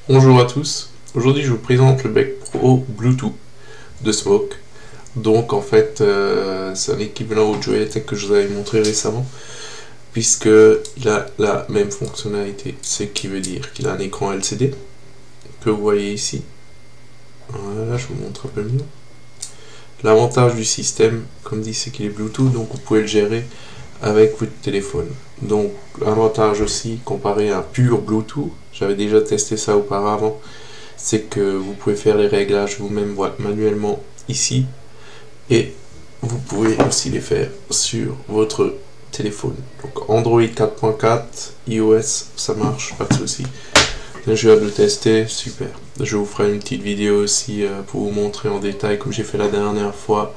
Bonjour à tous, aujourd'hui je vous présente le Bec Pro Bluetooth de Smoke. Donc en fait c'est un équivalent au Joyetech que je vous avais montré récemment, puisqu'il a la même fonctionnalité, ce qui veut dire qu'il a un écran LCD que vous voyez ici. Voilà, je vous montre un peu mieux. L'avantage du système, comme dit, c'est qu'il est Bluetooth, donc vous pouvez le gérer avec votre téléphone. Donc l'avantage aussi comparé à un pur Bluetooth, j'avais déjà testé ça auparavant, c'est que vous pouvez faire les réglages vous-même manuellement ici, et vous pouvez aussi les faire sur votre téléphone. Donc Android 4.4, iOS, ça marche, pas de souci. Je viens de le tester, super. Je vous ferai une petite vidéo aussi pour vous montrer en détail, comme j'ai fait la dernière fois,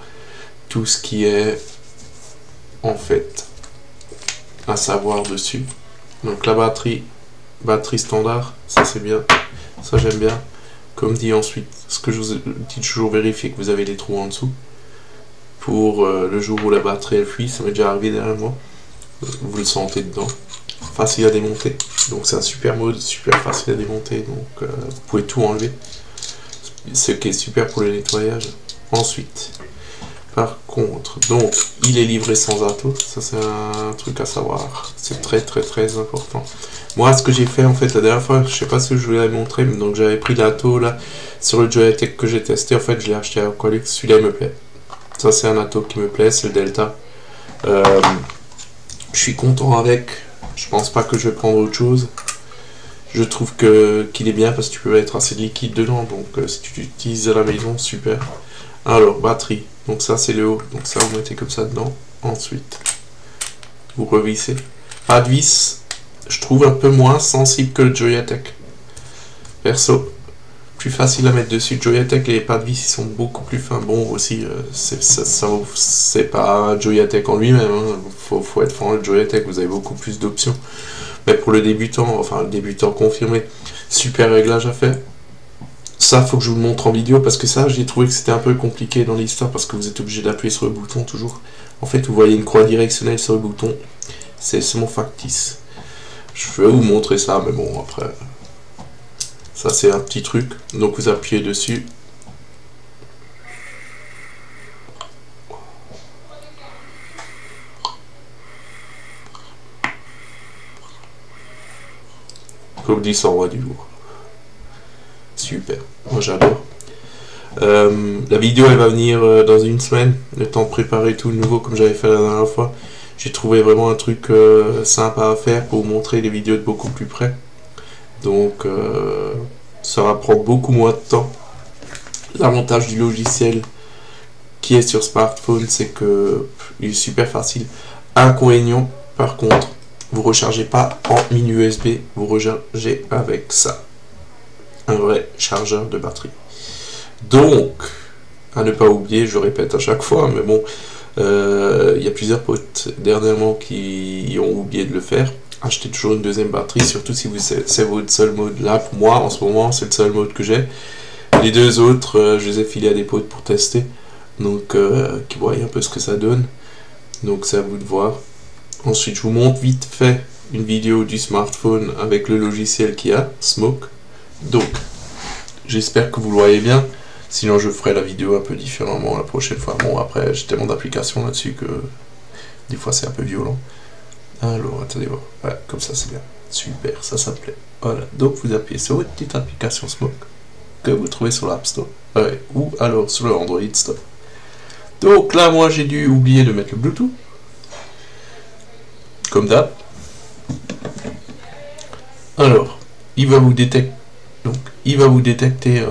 tout ce qui est en fait à savoir dessus. Donc la batterie standard, ça c'est bien, ça j'aime bien. Comme dit ensuite, ce que je vous dis toujours, vérifier que vous avez les trous en dessous pour le jour où la batterie elle fuit. Ça m'est déjà arrivé derrière moi, vous le sentez dedans. Facile à démonter, donc c'est un super mode, super facile à démonter, donc vous pouvez tout enlever, ce qui est super pour le nettoyage. Ensuite, par contre, donc il est livré sans ato, ça c'est un truc à savoir, c'est très important. Moi ce que j'ai fait en fait la dernière fois, je sais pas si je vous l'avais montré, mais donc j'avais pris l'ato là sur le Joyetech que j'ai testé, en fait je l'ai acheté à Aqualux, celui-là il me plaît. Ça c'est un ato qui me plaît, c'est le Delta. Je suis content avec, je pense pas que je vais prendre autre chose. Je trouve qu'il est bien parce que tu peux mettre assez de liquide dedans, donc si tu l'utilises à la maison, super. Alors, batterie, donc ça c'est le haut, donc ça vous mettez comme ça dedans. Ensuite, vous revissez. Pas de vis, je trouve un peu moins sensible que le Joyetech. Perso, plus facile à mettre dessus. Le Joyetech, les pas de vis, ils sont beaucoup plus fins. Bon, aussi, c'est pas un Joyetech en lui-même, hein. Faut être fan de Joyetech, vous avez beaucoup plus d'options. Mais pour le débutant, enfin le débutant confirmé, super réglage à faire. Ça, faut que je vous le montre en vidéo, parce que ça, j'ai trouvé que c'était un peu compliqué dans l'histoire, parce que vous êtes obligé d'appuyer sur le bouton toujours. En fait, vous voyez une croix directionnelle sur le bouton, c'est mon factice. Je vais vous montrer ça, mais bon, après, ça c'est un petit truc. Donc vous appuyez dessus. Comme dit, ça envoie du lourd. Super, moi j'adore. La vidéo elle va venir dans une semaine, le temps de préparer tout le nouveau comme j'avais fait la dernière fois. J'ai trouvé vraiment un truc sympa à faire pour vous montrer les vidéos de beaucoup plus près. Donc ça va prendre beaucoup moins de temps. L'avantage du logiciel qui est sur smartphone, c'est que il est super facile. Inconvénient par contre, vous rechargez pas en mini USB, vous rechargez avec ça. Un vrai chargeur de batterie. Donc, à ne pas oublier, je répète à chaque fois, mais bon, il y a plusieurs potes dernièrement qui ont oublié de le faire. Achetez toujours une deuxième batterie, surtout si c'est votre seul mode. Là, pour moi, en ce moment, c'est le seul mode que j'ai. Les deux autres, je les ai filés à des potes pour tester, donc qui voient un peu ce que ça donne. Donc, c'est à vous de voir. Ensuite, je vous montre vite fait une vidéo du smartphone avec le logiciel qu'il y a, Smoke. Donc, j'espère que vous le voyez bien. Sinon, je ferai la vidéo un peu différemment la prochaine fois. Bon, après, j'ai tellement d'applications là-dessus que des fois, c'est un peu violent. Alors, attendez voir. Ouais, comme ça, c'est bien. Super, ça me plaît. Voilà. Donc, vous appuyez sur votre petite application Smoke que vous trouvez sur l'App Store. Ouais, ou alors sur le Android Store. Donc là, moi, j'ai dû oublier de mettre le Bluetooth. Comme d'hab. Alors, il va vous détecter. Donc, il va vous détecter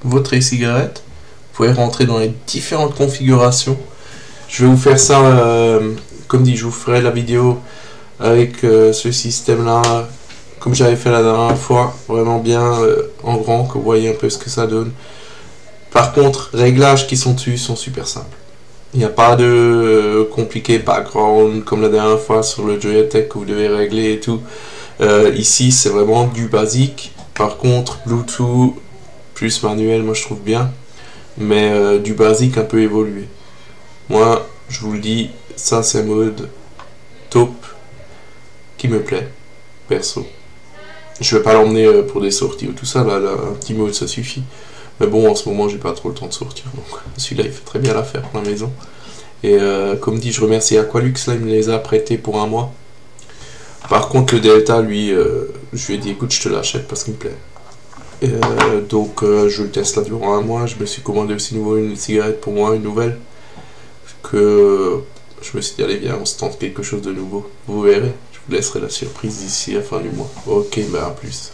votre e-cigarette. Vous pouvez rentrer dans les différentes configurations. Je vais vous faire ça, comme dit, je vous ferai la vidéo avec ce système là, comme j'avais fait la dernière fois, vraiment bien en grand, que vous voyez un peu ce que ça donne. Par contre, réglages qui sont dessus sont super simples. Il n'y a pas de compliqué background comme la dernière fois sur le Joyetech que vous devez régler et tout. Ici, c'est vraiment du basique. Par contre, Bluetooth plus manuel, moi je trouve bien, mais du basique un peu évolué. Moi, je vous le dis, ça c'est un mode top qui me plaît, perso. Je vais pas l'emmener pour des sorties ou tout ça, là, un petit mot ça suffit. Mais bon, en ce moment j'ai pas trop le temps de sortir, donc celui-là il fait très bien l'affaire pour la maison. Et comme dit, je remercie Aqualux, là il me les a prêtés pour un mois. Par contre le Delta, lui, je lui ai dit écoute, je te l'achète parce qu'il me plaît. Donc je le teste là durant un mois. Je me suis commandé aussi une cigarette pour moi, une nouvelle. Que je me suis dit allez viens, on se tente quelque chose de nouveau. Vous verrez, je vous laisserai la surprise d'ici la fin du mois. Ok, bah à plus.